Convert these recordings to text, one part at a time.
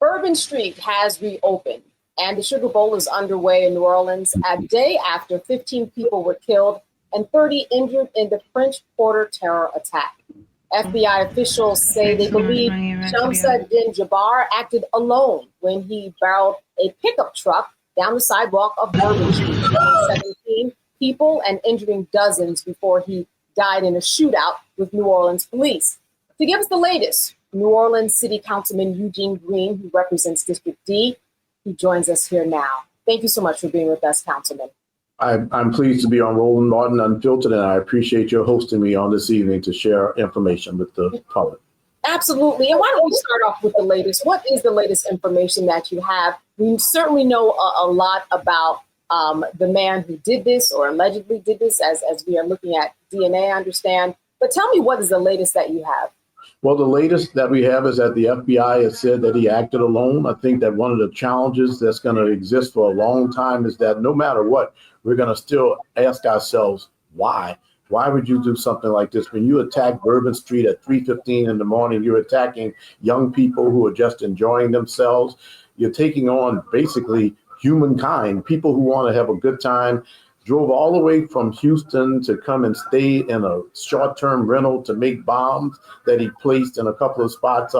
Bourbon Street has reopened, and the Sugar Bowl is underway in New Orleans a day after 15 people were killed and 30 injured in the French Quarter terror attack. FBI officials say they believe Shamsuddin Jabbar acted alone when he barreled a pickup truck down the sidewalk of Bourbon Street, killing 17 people and injuring dozens before he died in a shootout with New Orleans police. To give us the latest, New Orleans City Councilman Eugene, who represents District D, he joins us here now. Thank you so much for being with us, Councilman. I'm pleased to be on Roland Martin Unfiltered, and I appreciate your hosting me on this evening to share information with the public. Absolutely. And why don't we start off with the latest? What is the latest information that you have? We certainly know a lot about the man who did this or allegedly did this, as we are looking at DNA, I understand. But tell me, what is the latest that you have? Well, the latest that we have is that the FBI has said that he acted alone. I think that one of the challenges that's going to exist for a long time is that no matter what, we're going to still ask ourselves, why? Why would you do something like this? When you attack Bourbon Street at 3:15 in the morning, you're attacking young people who are just enjoying themselves. You're taking on basically humankind, people who want to have a good time. Drove all the way from Houston to come and stay in a short-term rental to make bombs that he placed in a couple of spots.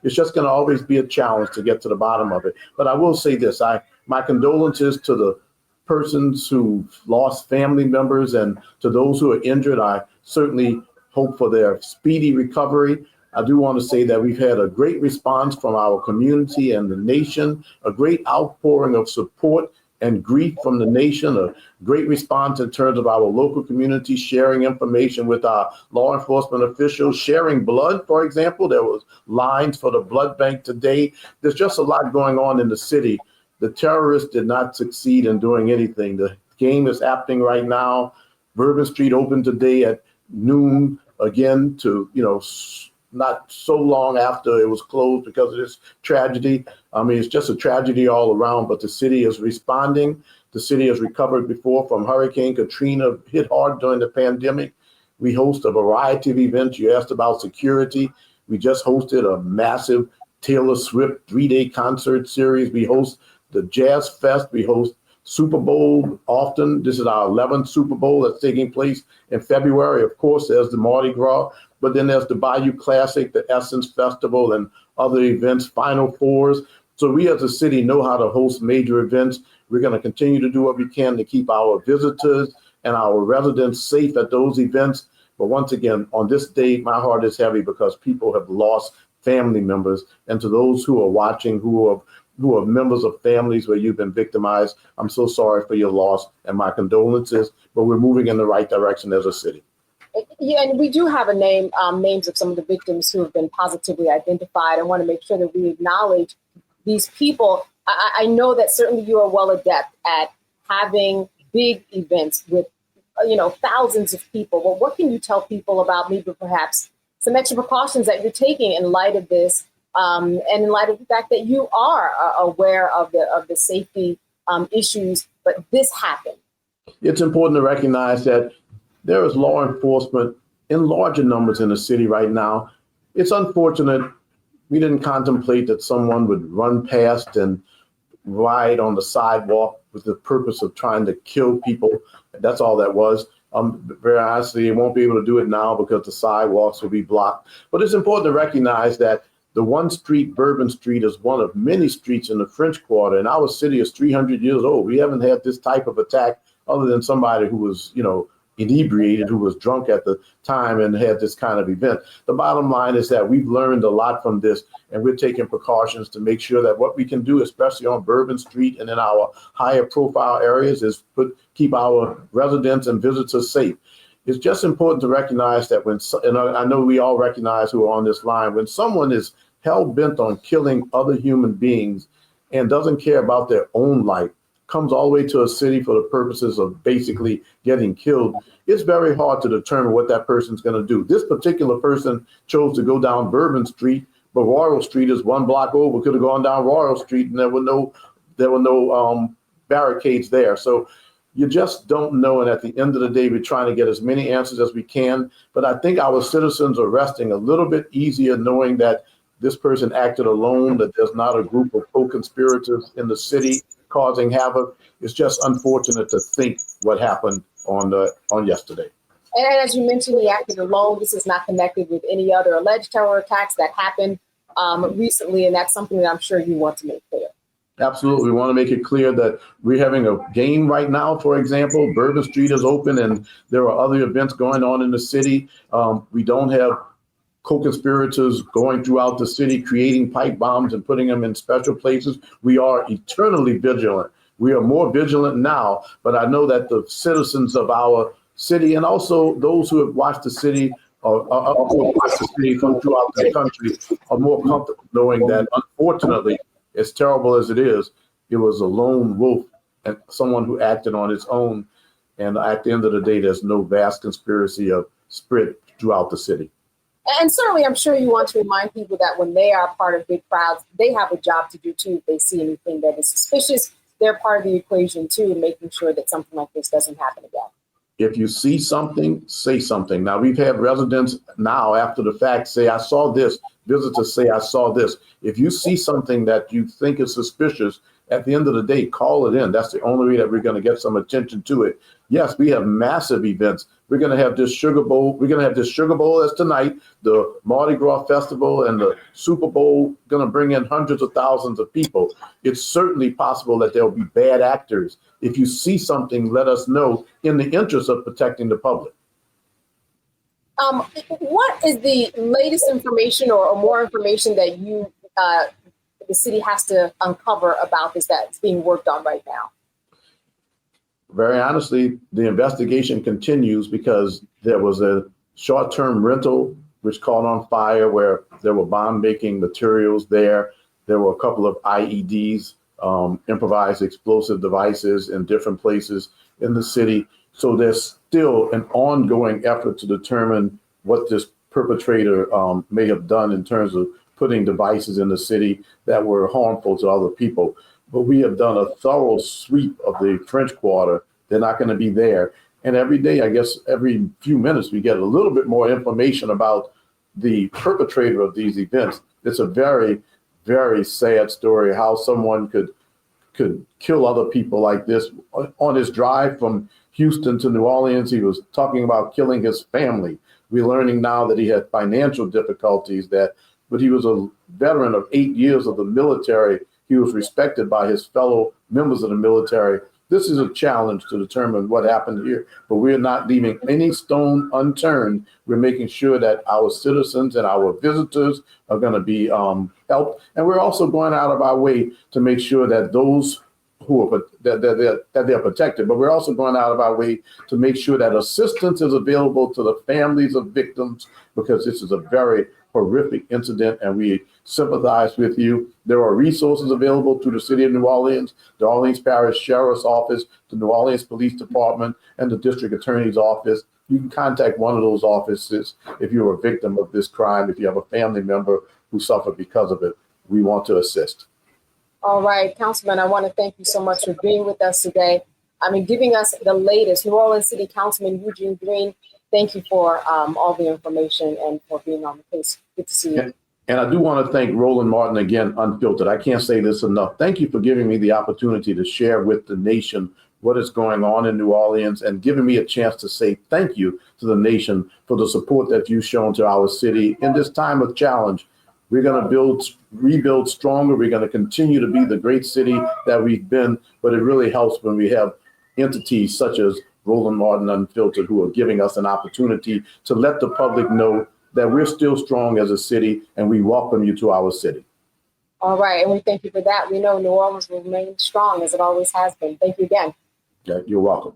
It's just going to always be a challenge to get to the bottom of it. But I will say this, my condolences to the persons who lost family members and to those who are injured. I certainly hope for their speedy recovery. I do want to say that we've had a great response from our community and the nation, a great outpouring of support and grief from the nation, a great response in terms of our local community sharing information with our law enforcement officials, sharing blood, for example. There was lines for the blood bank today. There's just a lot going on in the city. The terrorists did not succeed in doing anything. The game is happening right now. Bourbon Street opened today at noon, again, to, not so long after it was closed because of this tragedy. I mean, it's just a tragedy all around, but the city is responding. The city has recovered before from Hurricane Katrina, hit hard during the pandemic. We host a variety of events. You asked about security. We just hosted a massive Taylor Swift 3-day concert series. We host the Jazz Fest. We host Super Bowl often. This is our 11th Super Bowl that's taking place in February. Of course, there's the Mardi Gras, but then there's the Bayou Classic, the Essence Festival, and other events, Final Fours. So we as a city know how to host major events. We're going to continue to do what we can to keep our visitors and our residents safe at those events. But once again, on this day, my heart is heavy because people have lost family members. And to those who are watching, who are members of families where you've been victimized, I'm so sorry for your loss and my condolences, but we're moving in the right direction as a city. Yeah, and we do have names of some of the victims who have been positively identified. I want to make sure that we acknowledge these people. I know that certainly you are well adept at having big events with, thousands of people. Well, what can you tell people about maybe perhaps some extra precautions that you're taking in light of this, and in light of the fact that you are aware of the safety issues, but this happened? It's important to recognize that there is law enforcement in larger numbers in the city right now. It's unfortunate. We didn't contemplate that someone would run past and ride on the sidewalk with the purpose of trying to kill people. That's all that was. Very honestly, they won't be able to do it now because the sidewalks will be blocked. But it's important to recognize that the one street, Bourbon Street, is one of many streets in the French Quarter, and our city is 300 years old. We haven't had this type of attack other than somebody who was, inebriated, who was drunk at the time and had this kind of event. The bottom line is that we've learned a lot from this, and we're taking precautions to make sure that what we can do, especially on Bourbon Street and in our higher profile areas, is keep our residents and visitors safe. It's just important to recognize that and I know we all recognize who are on this line, when someone is hell-bent on killing other human beings and doesn't care about their own life, comes all the way to a city for the purposes of basically getting killed, it's very hard to determine what that person's going to do. This particular person chose to go down Bourbon Street, but Royal Street is one block over. Could have gone down Royal Street, and there were no barricades there. So you just don't know. And at the end of the day, we're trying to get as many answers as we can. But I think our citizens are resting a little bit easier knowing that this person acted alone, that there's not a group of co-conspirators in the city causing havoc. It's just unfortunate to think what happened on yesterday. And as you mentioned, he acted alone. This is not connected with any other alleged terror attacks that happened recently, and that's something that I'm sure you want to make clear. Absolutely. We want to make it clear that we're having a game right now. For example, Bourbon Street is open and there are other events going on in the city. We don't have co-conspirators going throughout the city, creating pipe bombs and putting them in special places. We are eternally vigilant. We are more vigilant now, but I know that the citizens of our city and also those who have watched the city who have watched the city from throughout the country are more comfortable knowing that, unfortunately, as terrible as it is, it was a lone wolf and someone who acted on its own. And at the end of the day, there's no vast conspiracy of spread throughout the city. And certainly, I'm sure you want to remind people that when they are part of big crowds, they have a job to do, too. If they see anything that is suspicious, they're part of the equation, too, in making sure that something like this doesn't happen again. If you see something, say something. Now, we've had residents now after the fact say, I saw this. Visitors say, I saw this. If you see something that you think is suspicious, at the end of the day, call it in. That's the only way that we're going to get some attention to it. Yes, we have massive events. We're going to have this Sugar Bowl. We're going to have this Sugar Bowl as tonight, the Mardi Gras Festival and the Super Bowl going to bring in hundreds of thousands of people. It's certainly possible that there'll be bad actors. If you see something, let us know in the interest of protecting the public. What is the latest information or more information that you, the city has to uncover about this that's being worked on right now? Very honestly, the investigation continues because there was a short-term rental which caught on fire where there were bomb-making materials there. There were a couple of IEDs, improvised explosive devices in different places in the city. So there's still an ongoing effort to determine what this perpetrator may have done in terms of putting devices in the city that were harmful to other people. But we have done a thorough sweep of the French Quarter. They're not going to be there. And every day, I guess every few minutes, we get a little bit more information about the perpetrator of these events. It's a very, very sad story how someone could kill other people like this. On his drive from Houston to New Orleans, he was talking about killing his family. We're learning now that he had financial difficulties, but he was a veteran of 8 years of the military. He was respected by his fellow members of the military. This is a challenge to determine what happened here, but we're not leaving any stone unturned. We're making sure that our citizens and our visitors are going to be helped. And we're also going out of our way to make sure that those who are that they're protected, but we're also going out of our way to make sure that assistance is available to the families of victims, because this is a very horrific incident and we sympathize with you. There are resources available through the city of New Orleans, the Orleans Parish Sheriff's Office, the New Orleans Police Department, and the District Attorney's Office. You can contact one of those offices if you're a victim of this crime, if you have a family member who suffered because of it. We want to assist. All right, Councilman, I want to thank you so much for being with us today. I mean, giving us the latest. New Orleans City Councilman Eugene Green, thank you for all the information and for being on the case. Good to see you. And I do want to thank Roland Martin again, Unfiltered. I can't say this enough. Thank you for giving me the opportunity to share with the nation what is going on in New Orleans and giving me a chance to say thank you to the nation for the support that you've shown to our city in this time of challenge. We're going to rebuild stronger. We're going to continue to be the great city that we've been, but it really helps when we have entities such as Roland Martin Unfiltered who are giving us an opportunity to let the public know that we're still strong as a city and we welcome you to our city. All right, and we thank you for that. We know New Orleans will remain strong as it always has been. Thank you again. Yeah, you're welcome.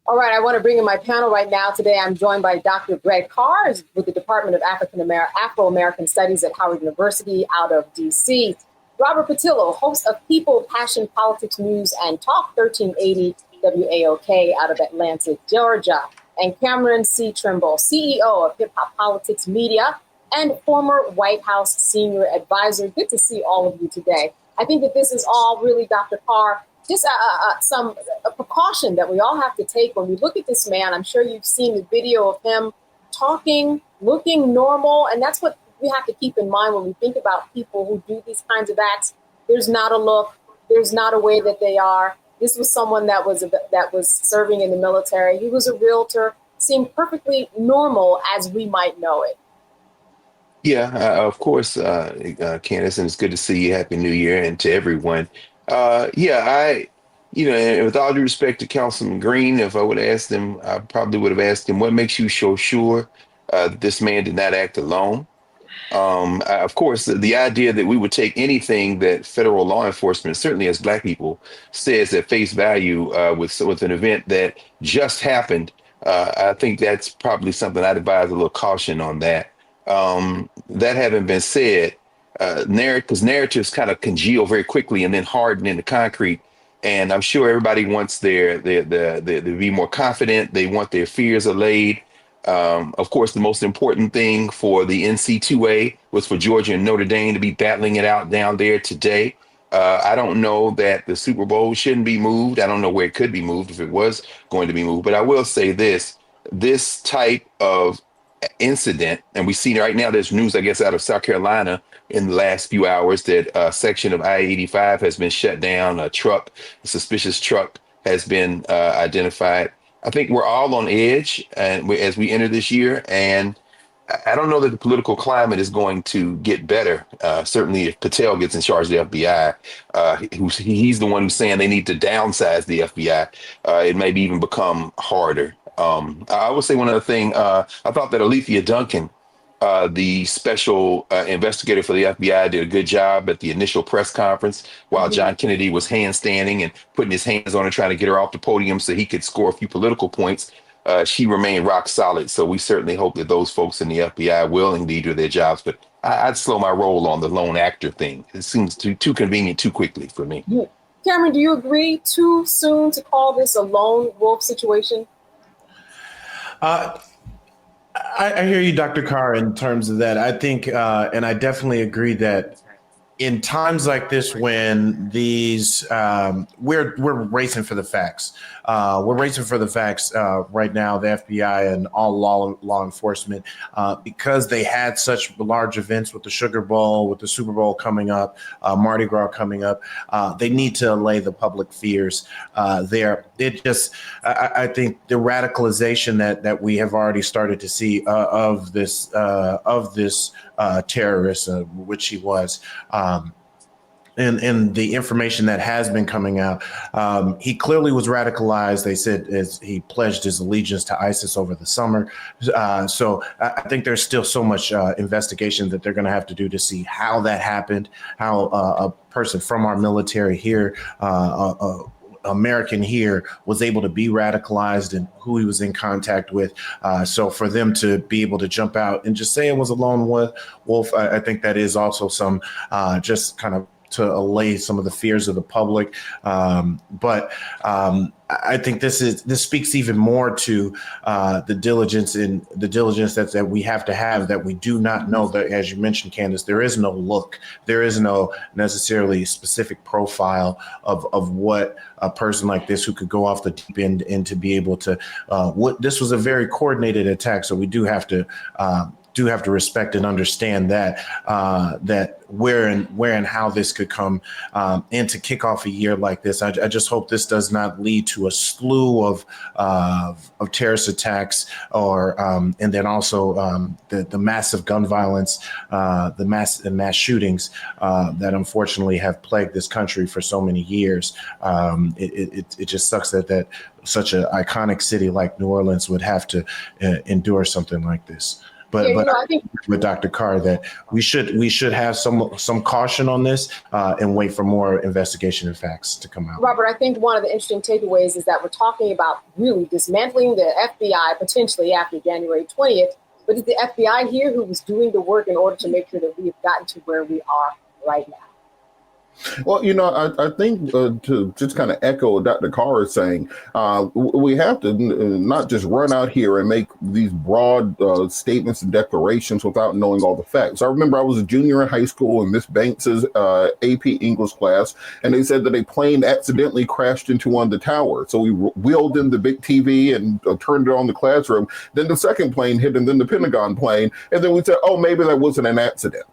All right, I want to bring in my panel right now. Today, I'm joined by Dr. Greg Carr with the Department of Afro-American Studies at Howard University out of D.C. Robert Patillo, host of People, Passion, Politics, News, and Talk 1380 WAOK out of Atlanta, Georgia. And Cameron C. Trimble, CEO of Hip Hop Politics Media and former White House senior advisor. Good to see all of you today. I think that this is all really, Dr. Carr, just a precaution that we all have to take when we look at this man. I'm sure you've seen the video of him talking, looking normal, and that's what we have to keep in mind when we think about people who do these kinds of acts. There's not a look. There's not a way that they are. This was someone that was serving in the military. He was a realtor, seemed perfectly normal as we might know it. Yeah, of course, Candace, and it's good to see you. Happy New Year, and to everyone. And with all due respect to Councilman Green, if I would have asked him, I probably would have asked him, what makes you so sure that this man did not act alone? Of course, the idea that we would take anything that federal law enforcement, certainly as Black people, says at face value with an event that just happened, I think that's probably something I'd advise a little caution on that. That having been said, because narratives kind of congeal very quickly and then harden into concrete. And I'm sure everybody wants their to be more confident. They want their fears allayed. Of course, the most important thing for the NC2A was for Georgia and Notre Dame to be battling it out down there today. I don't know that the Super Bowl shouldn't be moved. I don't know where it could be moved if it was going to be moved. But I will say this type of incident, and we see right now there's news, I guess, out of South Carolina in the last few hours that a section of I-85 has been shut down. A suspicious truck has been identified. I think we're all on edge and as we enter this year, and I don't know that the political climate is going to get better. Certainly, if Patel gets in charge of the FBI, he's the one who's saying they need to downsize the FBI. It may even become harder. I would say one other thing. I thought that Alethea Duncan, the special investigator for the FBI, did a good job at the initial press conference while John Kennedy was handstanding and putting his hands on her, trying to get her off the podium so he could score a few political points. She remained rock solid. So we certainly hope that those folks in the FBI will indeed do their jobs. But I'd slow my roll on the lone actor thing. It seems too convenient too quickly for me. Cameron, do you agree too soon to call this a lone wolf situation? I hear you, Dr. Carr, in terms of that. I think, and I definitely agree that in times like this, when these, we're racing for the facts. We're racing for the facts right now, the FBI and all law enforcement, because they had such large events with the Sugar Bowl, with the Super Bowl coming up, Mardi Gras coming up. They need to allay the public fears there. I think the radicalization that we have already started to see of this terrorist, which he was, and the information that has been coming out, he clearly was radicalized. They said as he pledged his allegiance to ISIS over the summer. So I think there's still so much investigation that they're going to have to do to see how that happened, how a person from our military here, American here, was able to be radicalized and who he was in contact with. So for them to be able to jump out and just say it was a lone wolf, I think that is also some just kind of to allay some of the fears of the public. But I think this speaks even more to the diligence that we have to have, that we do not know that, as you mentioned, Candace, there is no look. There is no necessarily specific profile of what a person like this who could go off the deep end and to be able to, this was a very coordinated attack. So we do have to respect and understand that where and how this could come, and to kick off a year like this. I just hope this does not lead to a slew of terrorist attacks, or and then also the massive gun violence, the mass shootings that unfortunately have plagued this country for so many years. It just sucks that such an iconic city like New Orleans would have to endure something like this. But I think with Dr. Carr that we should have some caution on this and wait for more investigation and facts to come out. Robert, I think one of the interesting takeaways is that we're talking about really dismantling the FBI potentially after January 20th. But it's the FBI here who was doing the work in order to make sure that we have gotten to where we are right now. Well, I think to just kind of echo what Dr. Carr is saying, we have to not just run out here and make these broad statements and declarations without knowing all the facts. I remember I was a junior in high school in Miss Banks's AP English class, and they said that a plane accidentally crashed into one of the towers. So we wheeled in the big TV and turned it on the classroom. Then the second plane hit, and then the Pentagon plane. And then we said, oh, maybe that wasn't an accident.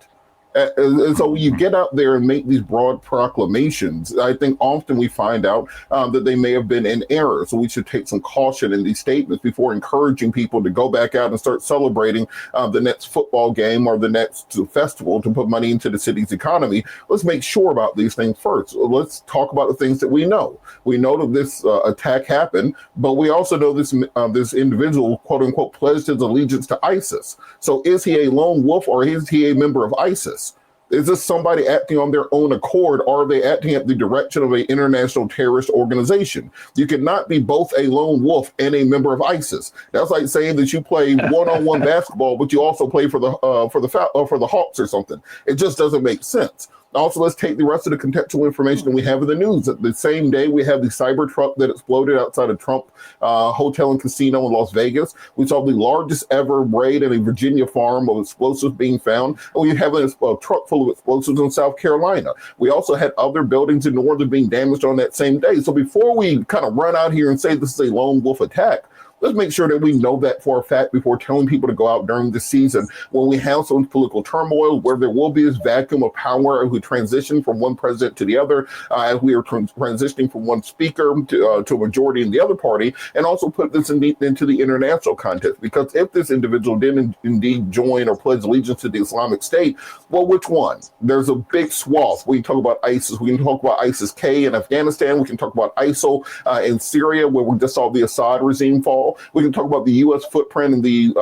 And so when you get out there and make these broad proclamations, I think often we find out that they may have been in error. So we should take some caution in these statements before encouraging people to go back out and start celebrating the next football game or the next festival to put money into the city's economy. Let's make sure about these things first. Let's talk about the things that we know. We know that this attack happened, but we also know this individual, quote unquote, pledged his allegiance to ISIS. So is he a lone wolf or is he a member of ISIS? Is this somebody acting on their own accord, or are they acting at the direction of an international terrorist organization? You cannot be both a lone wolf and a member of ISIS. That's like saying that you play one-on-one basketball, but you also play for the Hawks or something. It just doesn't make sense. Also, let's take the rest of the contextual information that we have in the news. The same day, we have the cyber truck that exploded outside of Trump Hotel and Casino in Las Vegas. We saw the largest ever raid at a Virginia farm of explosives being found. And we have a truck full of explosives in South Carolina. We also had other buildings in New Orleans being damaged on that same day. So before we kind of run out here and say this is a lone wolf attack, let's make sure that we know that for a fact before telling people to go out during the season when we have some political turmoil, where there will be this vacuum of power as we transition from one president to the other, as we are transitioning from one speaker to a majority in the other party, and also put this into the international context. Because if this individual did indeed join or pledge allegiance to the Islamic State, well, which one? There's a big swath. We can talk about ISIS. We can talk about ISIS-K in Afghanistan. We can talk about ISIL in Syria, where we just saw the Assad regime fall. We can talk about the U.S. footprint and the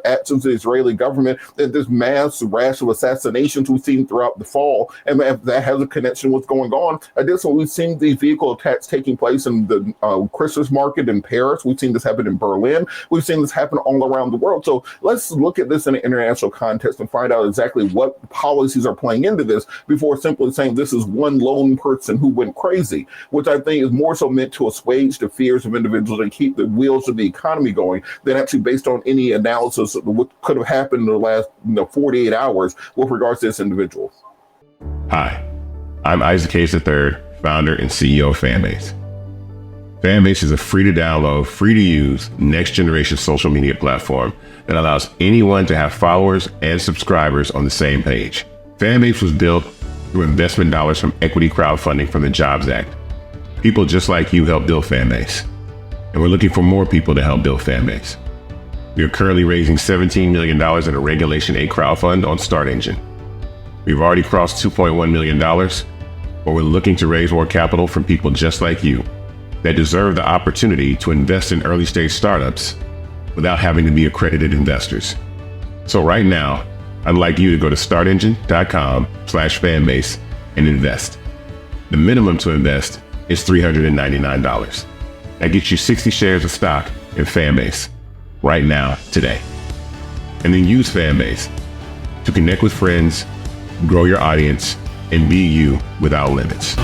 actions of the Israeli government, and this mass rash of assassinations we've seen throughout the fall, and that has a connection with what's going on. Additionally, we've seen these vehicle attacks taking place in the Christmas market in Paris. We've seen this happen in Berlin. We've seen this happen all around the world. So let's look at this in an international context and find out exactly what policies are playing into this before simply saying this is one lone person who went crazy, which I think is more so meant to assuage the fears of individuals and keep the wheels of the economy going than actually based on any analysis of what could have happened in the last 48 hours with regards to this individual. Hi, I'm Isaac Hayes III, founder and CEO of Fanbase. Fanbase is a free to download, free to use, next generation social media platform that allows anyone to have followers and subscribers on the same page. Fanbase was built through investment dollars from equity crowdfunding from the Jobs Act. People just like you helped build Fanbase. And we're looking for more people to help build Fanbase. We are currently raising $17 million in a Regulation A crowdfund on Start Engine. We've already crossed $2.1 million, but we're looking to raise more capital from people just like you that deserve the opportunity to invest in early stage startups without having to be accredited investors. So right now, I'd like you to go to startengine.com/fanbase and invest. The minimum to invest is $399. That gets you 60 shares of stock in Fanbase right now, today. And then use Fanbase to connect with friends, grow your audience, and be you without limits.